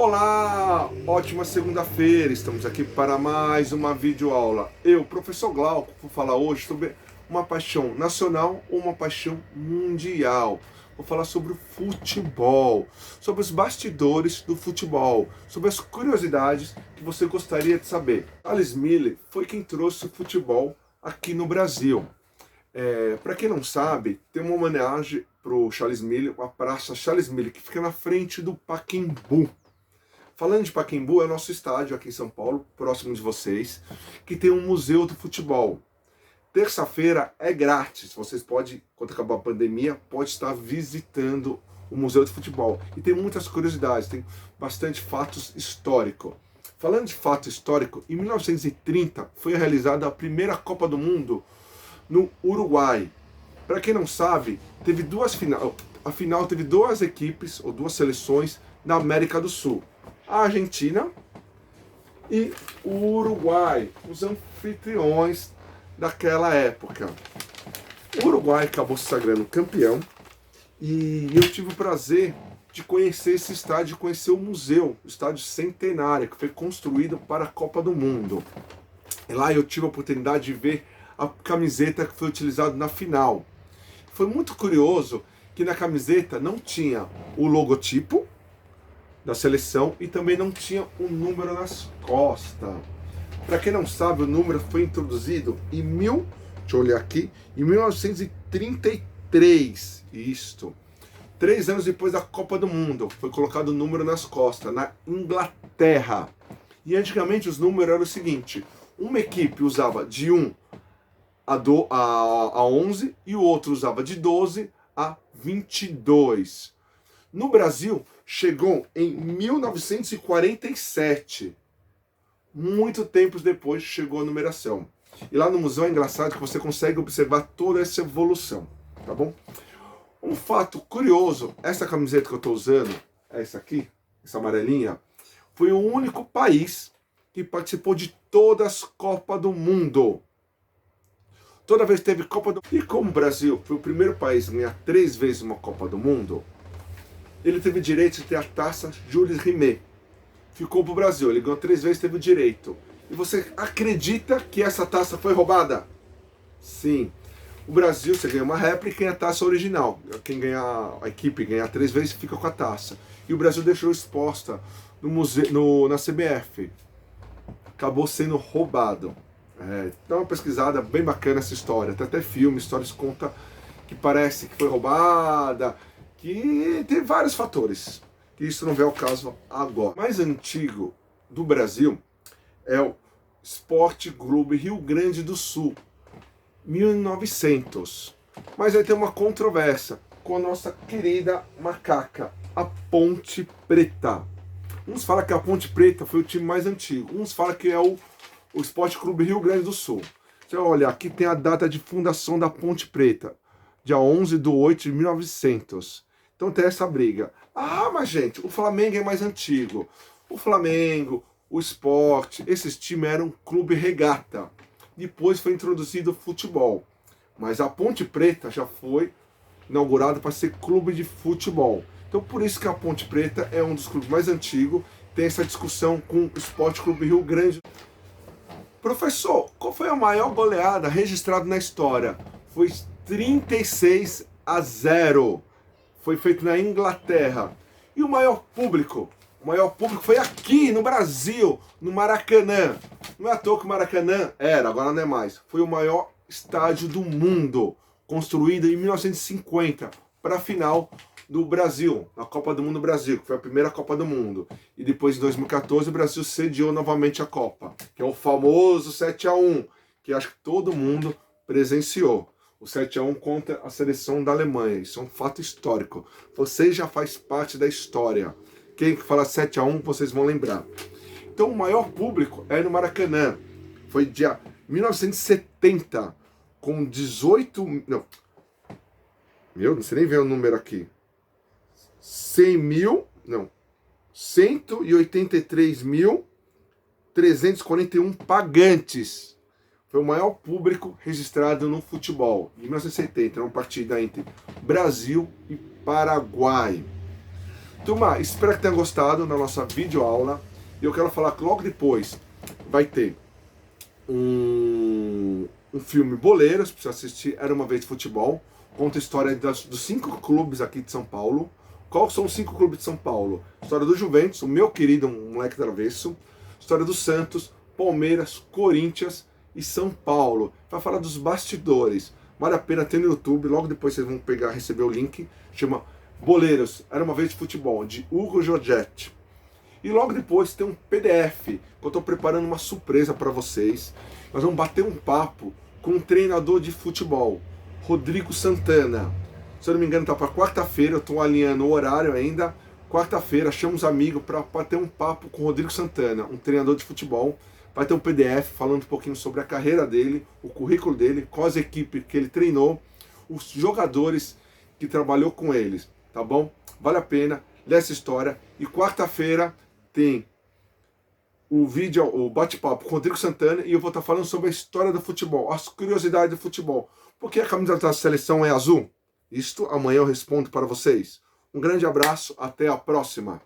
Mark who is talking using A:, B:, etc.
A: Olá, ótima segunda-feira, estamos aqui para mais uma videoaula. Eu, professor Glauco, vou falar hoje sobre uma paixão nacional ou uma paixão mundial. Vou falar sobre o futebol, sobre os bastidores do futebol, sobre as curiosidades que você gostaria de saber. Charles Miller foi quem trouxe o futebol aqui no Brasil. Para quem não sabe, tem uma homenagem para o Charles Miller, a Praça Charles Miller, que fica na frente do Pacaembu. Falando de Pacaembu, é o nosso estádio aqui em São Paulo, próximo de vocês, que tem um museu do futebol. Terça-feira é grátis, vocês podem, quando acabar a pandemia, pode estar visitando o museu de futebol. E tem muitas curiosidades, tem bastante fatos históricos. Falando de fato histórico, em 1930 foi realizada a primeira Copa do Mundo no Uruguai. Para quem não sabe, teve a final teve duas equipes ou duas seleções na América do Sul. A Argentina e o Uruguai, os anfitriões daquela época. O Uruguai acabou se sagrando campeão e eu tive o prazer de conhecer esse estádio, conhecer o museu, o estádio Centenário, que foi construído para a Copa do Mundo. E lá eu tive a oportunidade de ver a camiseta que foi utilizada na final. Foi muito curioso que na camiseta não tinha o logotipo da seleção e também não tinha um número nas costas. Para quem não sabe, o número foi introduzido em 1933. Isto. 3 anos depois da Copa do Mundo, foi colocado o número nas costas, na Inglaterra. E antigamente os números eram o seguinte: uma equipe usava de 1 a 11 e o outro usava de 12 a 22. No Brasil, chegou em 1947. Muito tempo depois chegou a numeração. E lá no museu é engraçado que você consegue observar toda essa evolução, tá bom? Um fato curioso, essa camiseta que eu estou usando, essa aqui, essa amarelinha, foi o único país que participou de todas as Copas do Mundo. Toda vez que teve Copa do Mundo. E como o Brasil foi o primeiro país a ganhar 3 vezes uma Copa do Mundo, ele teve direito de ter a taça Jules Rimet. Ficou pro Brasil, ele ganhou 3 vezes, teve o direito. E você acredita que essa taça foi roubada? Sim. O Brasil, você ganha uma réplica e a taça original. Quem ganhar, a equipe ganhar 3 vezes, fica com a taça. E o Brasil deixou exposta no museu, na CBF. Acabou sendo roubado. Dá uma pesquisada bem bacana essa história. Tem até filme, histórias conta que parece que foi roubada, que tem vários fatores, que isso não vem ao caso agora. O mais antigo do Brasil é o Esporte Clube Rio Grande do Sul, 1900. Mas aí tem uma controvérsia com a nossa querida macaca, a Ponte Preta. Uns falam que a Ponte Preta foi o time mais antigo, uns falam que é o Esporte Clube Rio Grande do Sul. Você olha, aqui tem a data de fundação da Ponte Preta, dia 11/8/1900. Então tem essa briga. Ah, mas gente, o Flamengo é mais antigo. O Flamengo, o Sport, esses times eram clube regata. Depois foi introduzido o futebol. Mas a Ponte Preta já foi inaugurada para ser clube de futebol. Então por isso que a Ponte Preta é um dos clubes mais antigos. Tem essa discussão com o Sport Clube Rio Grande. Professor, qual foi a maior goleada registrada na história? Foi 36-0. Foi feito na Inglaterra. E o maior público? O maior público foi aqui no Brasil, no Maracanã. Não é à toa que o Maracanã agora não é mais. Foi o maior estádio do mundo, construído em 1950 para a final do Brasil, na Copa do Mundo Brasil, que foi a primeira Copa do Mundo. E depois, em 2014, o Brasil sediou novamente a Copa, que é o famoso 7-1, que acho que todo mundo presenciou. O 7-1 contra a seleção da Alemanha. Isso é um fato histórico. Você já faz parte da história. Quem fala 7-1, vocês vão lembrar. Então, o maior público é no Maracanã. Foi dia 1970, com 18... Não, não sei nem ver o número aqui. 183.341 pagantes. Foi o maior público registrado no futebol. Em 1970, uma partida entre Brasil e Paraguai. Turma, espero que tenham gostado da nossa videoaula. E eu quero falar que logo depois vai ter um filme Boleiros, para você assistir, Era Uma Vez de Futebol. Conta a história dos 5 clubes aqui de São Paulo. Quais são os 5 clubes de São Paulo? História do Juventus, o meu querido moleque travesso. História do Santos, Palmeiras, Corinthians e São Paulo. Vai falar dos bastidores. Vale a pena ter no YouTube. Logo depois vocês vão receber o link. Chama Boleiros, Era Uma Vez de Futebol, de Hugo Giorgetti. E logo depois tem um PDF, que eu estou preparando uma surpresa para vocês. Nós vamos bater um papo com um treinador de futebol, Rodrigo Santana. Se eu não me engano, está para quarta-feira, eu estou alinhando o horário ainda. Quarta-feira, chama os amigos para bater um papo com o Rodrigo Santana, um treinador de futebol. Vai ter um PDF falando um pouquinho sobre a carreira dele, o currículo dele, quais equipes que ele treinou, os jogadores que trabalhou com eles, tá bom? Vale a pena ler essa história. E quarta-feira tem o vídeo, o bate-papo com o Rodrigo Santana, e eu vou estar falando sobre a história do futebol, as curiosidades do futebol. Por que a camisa da seleção é azul? Isto amanhã eu respondo para vocês. Um grande abraço, até a próxima!